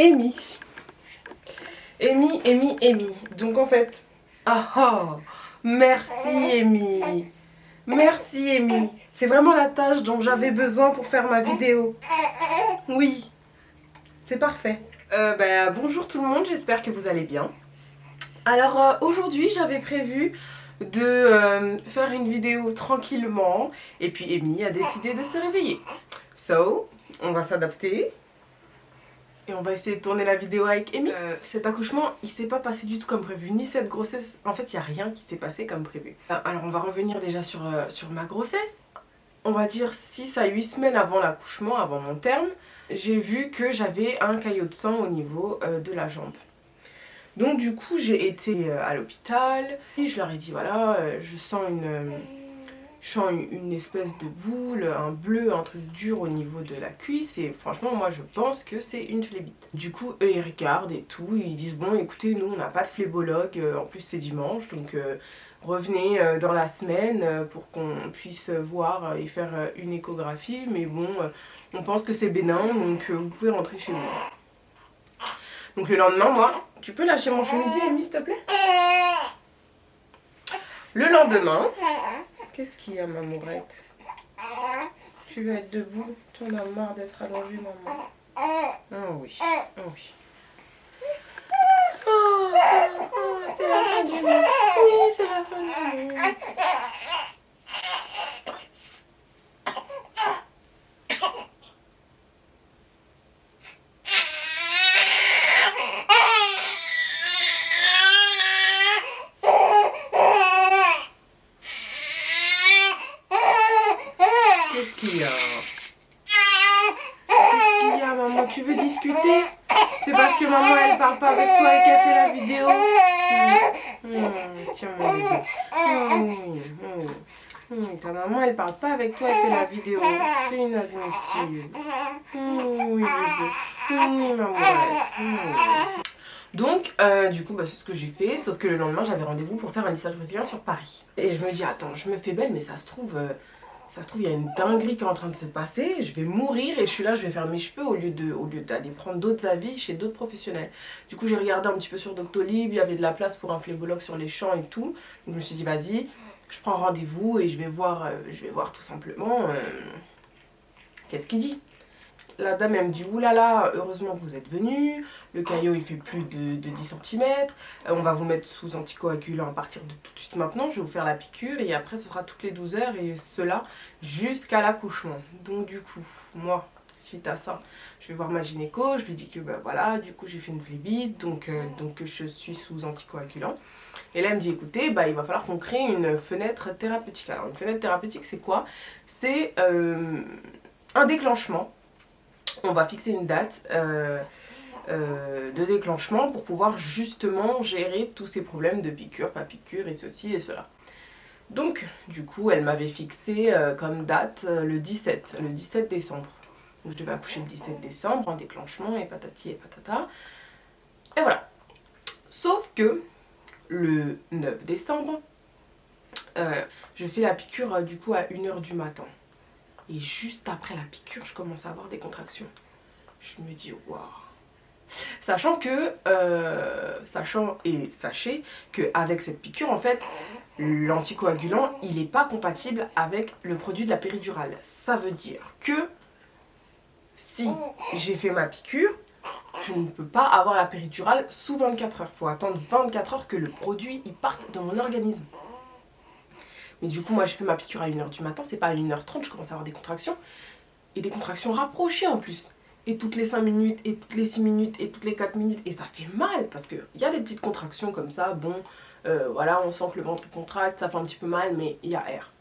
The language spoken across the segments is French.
Amy. Amy. Donc en fait... merci Amy. Merci Amy. C'est vraiment la tâche dont j'avais besoin pour faire ma vidéo. Oui, c'est parfait. Bonjour tout le monde, j'espère que vous allez bien. Alors aujourd'hui j'avais prévu de faire une vidéo tranquillement. Et puis Amy a décidé de se réveiller. So, on va s'adapter. Et on va essayer de tourner la vidéo avec Amy. Cet accouchement, il s'est pas passé du tout comme prévu. Ni cette grossesse, en fait il n'y a rien qui s'est passé comme prévu. Alors on va revenir déjà sur ma grossesse. On va dire 6 à 8 semaines avant l'accouchement, avant mon terme, j'ai vu que j'avais un caillot de sang au niveau de la jambe. Donc du coup j'ai été à l'hôpital et je leur ai dit voilà, je sens une espèce de boule, un bleu, un truc dur au niveau de la cuisse et franchement moi je pense que c'est une phlébite. Du coup eux ils regardent et tout, ils disent bon écoutez nous on n'a pas de phlébologue, en plus c'est dimanche donc revenez dans la semaine pour qu'on puisse voir et faire une échographie mais bon on pense que c'est bénin donc vous pouvez rentrer chez vous. Donc le lendemain moi, tu peux lâcher mon chemisier Amy s'il te plaît? Le lendemain, qu'est-ce qu'il y a ma mourette? Tu veux être debout? Tu en as marre d'être allongée maman? Oh oui, oh oui. C'est la fin du monde. Oui, c'est la fin du monde. Qu'est-ce qu'il y a? Qu'est-ce qu'il y a maman? Tu veux discuter? C'est parce que maman elle parle pas avec toi et qu'elle fait la vidéo? Tiens mon bébé. Ta maman elle parle pas avec toi, elle fait la vidéo. C'est inadmissible. Oui bébé. Oui maman. Donc du coup c'est ce que j'ai fait, sauf que le lendemain j'avais rendez-vous pour faire un lissage brésilien sur Paris. Et je me dis attends, je me fais belle mais ça se trouve il y a une dinguerie qui est en train de se passer, je vais mourir et je suis là, je vais faire mes cheveux au lieu d'aller prendre d'autres avis chez d'autres professionnels. Du coup j'ai regardé un petit peu sur Doctolib, il y avait de la place pour un phlébologue sur les champs et tout. Donc je me suis dit vas-y, je prends rendez-vous et je vais voir tout simplement qu'est-ce qu'il dit. La dame elle me dit oulala, heureusement que vous êtes venu, le caillot il fait plus de 10 cm, on va vous mettre sous anticoagulant à partir de tout de suite maintenant, je vais vous faire la piqûre et après ce sera toutes les 12 heures et cela jusqu'à l'accouchement. Donc du coup, moi, suite à ça, je vais voir ma gynéco, je lui dis que voilà, du coup j'ai fait une phlébite, donc je suis sous anticoagulant. Et là elle me dit écoutez, il va falloir qu'on crée une fenêtre thérapeutique. Alors une fenêtre thérapeutique c'est quoi? C'est un déclenchement. On va fixer une date de déclenchement pour pouvoir justement gérer tous ces problèmes de piqûre, pas piqûre et ceci et cela. Donc du coup elle m'avait fixé comme date le 17 décembre. Donc je devais accoucher le 17 décembre en déclenchement et patati et patata. Et voilà. Sauf que le 9 décembre, je fais la piqûre du coup à 1h du matin. Et juste après la piqûre, je commence à avoir des contractions. Je me dis, waouh. Sachant que, sachez qu'avec cette piqûre, en fait, l'anticoagulant, il n'est pas compatible avec le produit de la péridurale. Ça veut dire que si j'ai fait ma piqûre, je ne peux pas avoir la péridurale sous 24 heures. Il faut attendre 24 heures que le produit il parte de mon organisme. Mais du coup, moi, j'ai fait ma piqûre à 1h du matin, c'est pas à 1h30, je commence à avoir des contractions. Et des contractions rapprochées en plus. Et toutes les 5 minutes, et toutes les 6 minutes, et toutes les 4 minutes. Et ça fait mal, parce qu'il y a des petites contractions comme ça, bon, voilà, on sent que le ventre contracte, ça fait un petit peu mal, mais il y a air.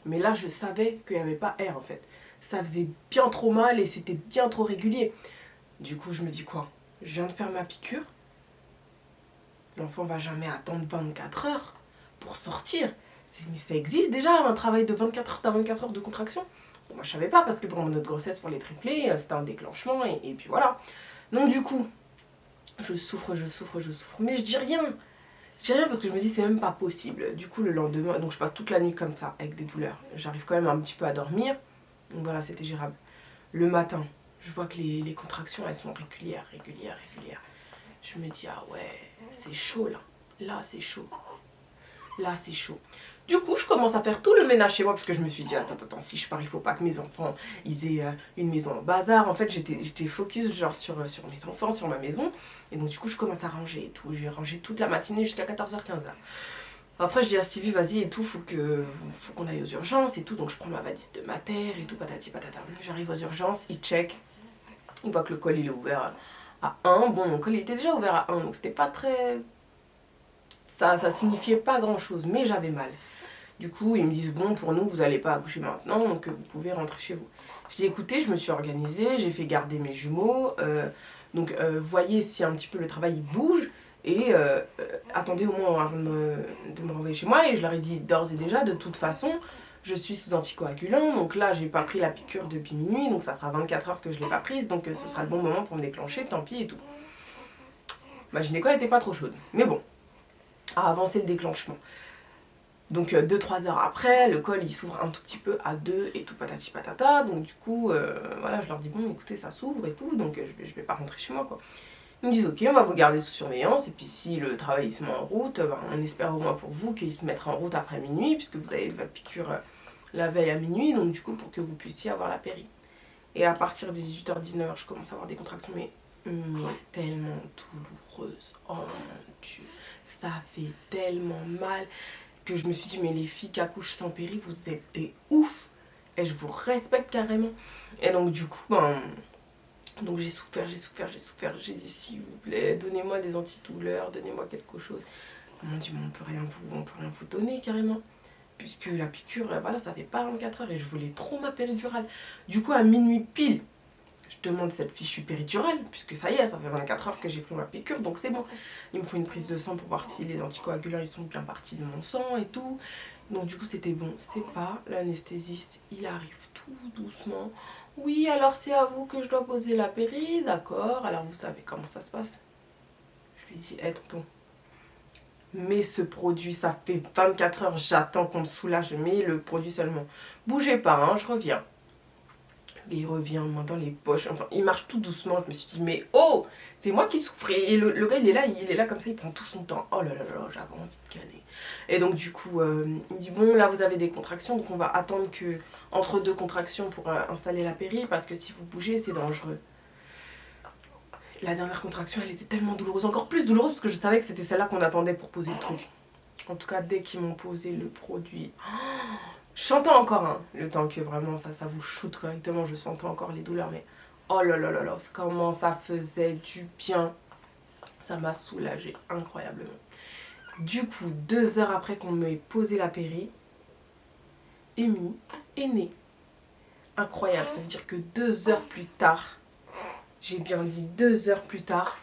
Mais là, je savais qu'il n'y avait pas air, en fait. Ça faisait bien trop mal, et c'était bien trop régulier. Du coup, je me dis quoi? Je viens de faire ma piqûre. L'enfant va jamais attendre 24 heures pour sortir. Mais ça existe déjà un travail de 24 heures, t'as 24 heures de contraction. Moi je savais pas parce que pour notre grossesse, pour les triplés, c'était un déclenchement et puis voilà. Donc du coup, je souffre, mais je dis rien. Je dis rien parce que je me dis c'est même pas possible. Du coup le lendemain, donc je passe toute la nuit comme ça avec des douleurs. J'arrive quand même un petit peu à dormir, donc voilà c'était gérable. Le matin, je vois que les contractions, elles sont régulières. Je me dis, ah ouais, c'est chaud là. Là, c'est chaud. Là, c'est chaud. Du coup, je commence à faire tout le ménage chez moi parce que je me suis dit, attends, si je pars, il faut pas que mes enfants ils aient une maison en bazar. En fait, j'étais focus genre sur mes enfants, sur ma maison. Et donc, du coup, je commence à ranger et tout. J'ai rangé toute la matinée jusqu'à 14h, 15h. Après, je dis à Stevie, vas-y et tout, faut qu'on aille aux urgences et tout. Donc, je prends ma valise de mater et tout, patati patata. J'arrive aux urgences, il check. Il voit que le col, il est ouvert à 1. Bon, mon col, il était déjà ouvert à 1, donc c'était pas très... Ça signifiait pas grand-chose, mais j'avais mal. Du coup, ils me disent, bon, pour nous, vous n'allez pas accoucher maintenant, donc vous pouvez rentrer chez vous. Je dis, écoutez, je me suis organisée, j'ai fait garder mes jumeaux, donc voyez si un petit peu le travail il bouge, et attendez au moins avant de me renvoyer chez moi. Et je leur ai dit d'ores et déjà, de toute façon, je suis sous anticoagulant, donc là, j'ai pas pris la piqûre depuis minuit, donc ça fera 24 heures que je l'ai pas prise, donc ce sera le bon moment pour me déclencher, tant pis et tout. Ma gynéco, elle était pas trop chaude, mais bon, à avancer le déclenchement. Donc 2-3 heures après, le col il s'ouvre un tout petit peu à 2 et tout patati patata. Donc du coup, voilà, je leur dis bon écoutez ça s'ouvre et tout, donc je vais pas rentrer chez moi quoi. Ils me disent ok, on va vous garder sous surveillance et puis si le travail il se met en route, ben, on espère au moins pour vous qu'il se mettra en route après minuit puisque vous avez votre piqûre la veille à minuit, donc du coup pour que vous puissiez avoir la péri. Et à partir de 18h-19h, je commence à avoir des contractions mais tellement douloureuses. Oh mon Dieu, ça fait tellement mal que je me suis dit mais les filles qui accouchent sans péri, vous êtes des ouf et je vous respecte carrément. Et donc du coup donc j'ai souffert, j'ai dit s'il vous plaît donnez-moi des antidouleurs, donnez-moi quelque chose. Ils m'ont dit mais on peut rien vous donner carrément puisque la piqûre voilà ça fait pas 24 heures et je voulais trop ma péridurale. Du coup à minuit pile je demande cette fichue péridurale, puisque ça y est, ça fait 24 heures que j'ai pris ma piqûre, donc c'est bon. Il me faut une prise de sang pour voir si les anticoagulants ils sont bien partis de mon sang et tout. Donc du coup c'était bon, c'est pas l'anesthésiste, il arrive tout doucement. Oui, alors c'est à vous que je dois poser la péri, d'accord, alors vous savez comment ça se passe. Je lui dis, hé tonton, mais ce produit, ça fait 24 heures, j'attends qu'on me soulage, mais le produit seulement. Bougez pas, hein, je reviens. Et il revient, main dans les poches, enfin il marche tout doucement, je me suis dit mais oh, c'est moi qui souffrais. Et le gars il est là comme ça, il prend tout son temps. Oh là là là, j'avais envie de caler. Et donc du coup il me dit bon là vous avez des contractions, donc on va attendre que entre deux contractions pour installer la péri, parce que si vous bougez c'est dangereux. La dernière contraction elle était tellement douloureuse, encore plus douloureuse parce que je savais que c'était celle-là qu'on attendait pour poser le truc. En tout cas dès qu'ils m'ont posé le produit... Je sentais encore, hein, le temps que vraiment ça vous shoot correctement, je sentais encore les douleurs, mais oh là là là là, comment ça faisait du bien. Ça m'a soulagée incroyablement. Du coup, 2 heures après qu'on m'ait posé la péri, Amy est née. Incroyable, ça veut dire que 2 heures plus tard, j'ai bien dit 2 heures plus tard,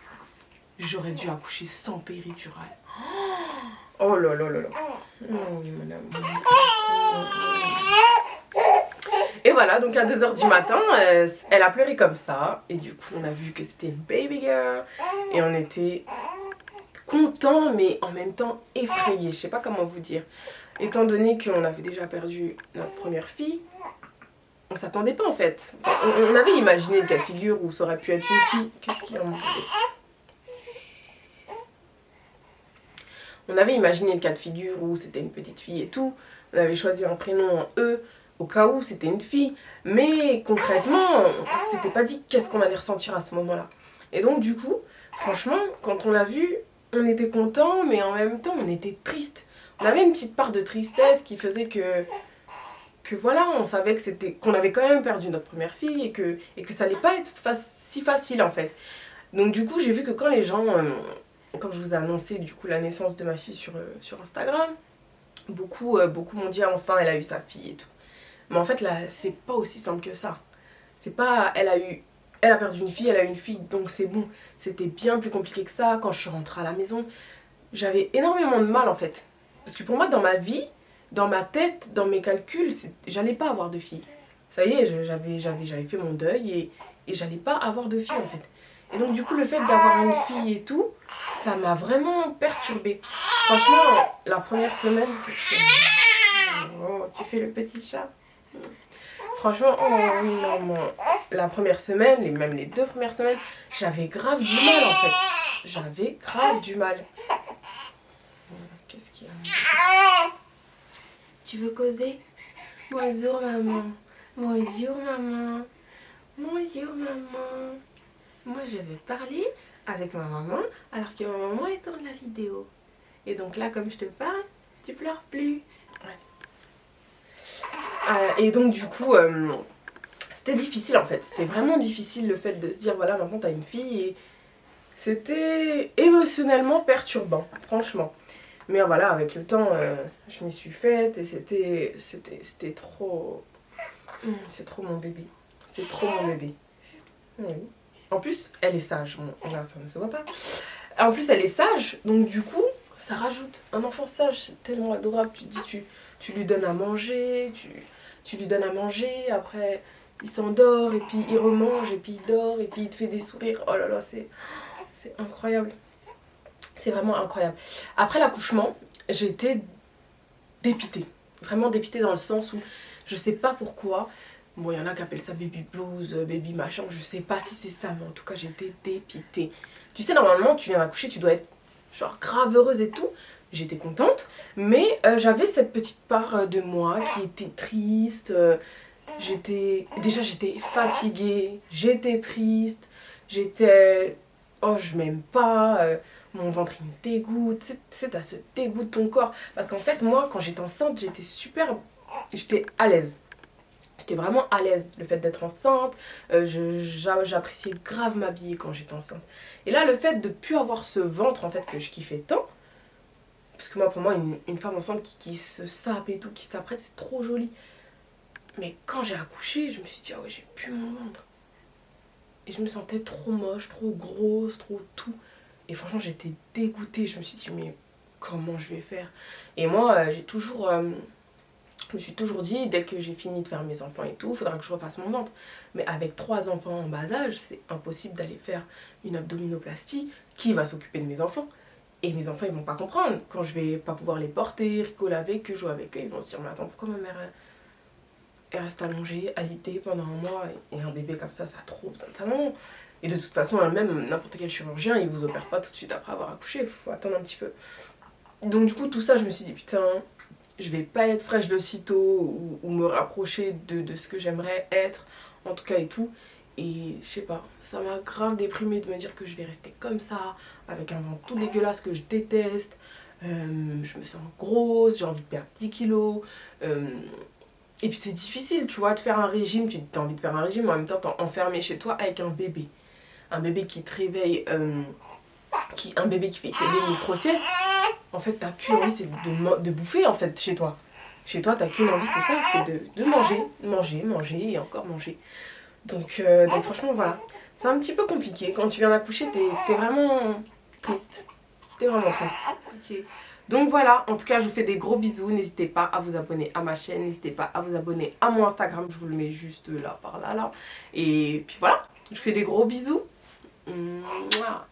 j'aurais dû accoucher sans péridurale. Oh là là là là. Oui, madame. Et voilà, donc à 2 h du matin, elle a pleuré comme ça. Et du coup, on a vu que c'était une baby girl. Et on était contents, mais en même temps effrayés. Je sais pas comment vous dire. Étant donné qu'on avait déjà perdu notre première fille, on s'attendait pas en fait. Enfin, on avait imaginé le cas de figure où ça aurait pu être une fille. Qu'est-ce qu'il y a en On avait imaginé le cas de figure où c'était une petite fille et tout. On avait choisi un prénom en E au cas où c'était une fille. Mais concrètement, on s'était pas dit qu'est-ce qu'on allait ressentir à ce moment-là. Et donc du coup, franchement, quand on l'a vu, on était content, mais en même temps, on était triste. On avait une petite part de tristesse qui faisait que voilà, on savait que qu'on avait quand même perdu notre première fille et que ça allait pas être si facile en fait. Donc du coup, j'ai vu que quand les gens... Quand je vous ai annoncé du coup la naissance de ma fille sur Instagram, beaucoup m'ont dit enfin elle a eu sa fille et tout. Mais en fait là c'est pas aussi simple que ça. C'est pas elle a perdu une fille, elle a eu une fille donc c'est bon. C'était bien plus compliqué que ça. Quand je suis rentrée à la maison, j'avais énormément de mal en fait. Parce que pour moi dans ma vie, dans ma tête, dans mes calculs, j'allais pas avoir de fille. Ça y est, j'avais fait mon deuil et j'allais pas avoir de fille en fait. Et donc du coup le fait d'avoir une fille et tout, ça m'a vraiment perturbée. Franchement, la première semaine, qu'est-ce que... Oh, tu fais le petit chat. Franchement, oh oui maman. la première semaine, et même les 2 premières semaines, j'avais grave du mal en fait. J'avais grave du mal. Qu'est-ce qu'il y a? Tu veux causer? Bonjour maman. Bonjour maman. Bonjour maman. Moi je vais parler avec ma maman alors que ma maman est dans la vidéo. Et donc là comme je te parle, tu pleures plus. Ouais. Et donc du coup, c'était difficile en fait. C'était vraiment difficile le fait de se dire voilà maintenant t'as une fille et c'était émotionnellement perturbant, franchement. Mais voilà, avec le temps, je m'y suis faite et c'était trop... C'est trop mon bébé. C'est trop mon bébé. Oui. En plus, elle est sage. Bon, là, ça ne se voit pas. En plus, elle est sage, donc du coup, ça rajoute. Un enfant sage, c'est tellement adorable. Tu te dis, tu lui donnes à manger, tu lui donnes à manger, après, il s'endort, et puis il remange, et puis il dort, et puis il te fait des sourires. Oh là là, c'est incroyable. C'est vraiment incroyable. Après l'accouchement, j'étais dépitée. Vraiment dépitée dans le sens où je sais pas pourquoi. Bon, il y en a qui appellent ça baby blues, baby machin. Je sais pas si c'est ça, mais en tout cas, j'étais dépitée. Tu sais, normalement, tu viens d'accoucher, tu dois être genre grave heureuse et tout. J'étais contente, mais j'avais cette petite part de moi qui était triste. Déjà, j'étais fatiguée, j'étais triste, j'étais... Oh, je m'aime pas, mon ventre il me dégoûte, tu sais, t'as ce dégoût de ton corps. Parce qu'en fait, moi, quand j'étais enceinte, j'étais à l'aise. J'étais vraiment à l'aise, le fait d'être enceinte, j'appréciais grave m'habiller quand j'étais enceinte. Et là, le fait de ne plus avoir ce ventre, en fait, que je kiffais tant, parce que moi, pour moi, une femme enceinte qui se sape et tout, qui s'apprête, c'est trop joli. Mais quand j'ai accouché, je me suis dit, ah ouais, j'ai plus mon ventre. Et je me sentais trop moche, trop grosse, trop tout. Et franchement, j'étais dégoûtée. Je me suis dit, mais comment je vais faire? Et moi, je me suis toujours dit, dès que j'ai fini de faire mes enfants et tout, il faudra que je refasse mon ventre. Mais avec 3 enfants en bas âge, c'est impossible d'aller faire une abdominoplastie. Qui va s'occuper de mes enfants? Et mes enfants, ils vont pas comprendre. Quand je vais pas pouvoir les porter, rigoler avec eux, jouer avec eux, ils vont se dire, mais attends, pourquoi ma mère... Elle reste allongée, alitée pendant un mois, et un bébé comme ça a trop besoin de sa maman. Et de toute façon, même n'importe quel chirurgien, il vous opère pas tout de suite après avoir accouché, il faut attendre un petit peu. Donc du coup, tout ça, je me suis dit, putain, je vais pas être fraîche de sitôt, ou me rapprocher de ce que j'aimerais être, en tout cas et tout. Et je sais pas, ça m'a grave déprimée de me dire que je vais rester comme ça, avec un ventre tout dégueulasse que je déteste. Je me sens grosse, j'ai envie de perdre 10 kilos. Et puis c'est difficile, tu vois, de faire un régime, tu as envie de faire un régime, mais en même temps t'es enfermé chez toi avec un bébé. Un bébé qui te réveille, un bébé qui fait que des micro-siestes. En fait, t'as qu'une envie, c'est de bouffer, en fait, chez toi. Chez toi, t'as qu'une envie, c'est ça, c'est de manger et encore manger. Donc franchement, voilà. C'est un petit peu compliqué. Quand tu viens d'accoucher, t'es vraiment triste. T'es vraiment triste. Ok. Donc voilà, en tout cas je vous fais des gros bisous, n'hésitez pas à vous abonner à ma chaîne, n'hésitez pas à vous abonner à mon Instagram, je vous le mets juste là, par là, là. Et puis voilà, je vous fais des gros bisous. Mouah.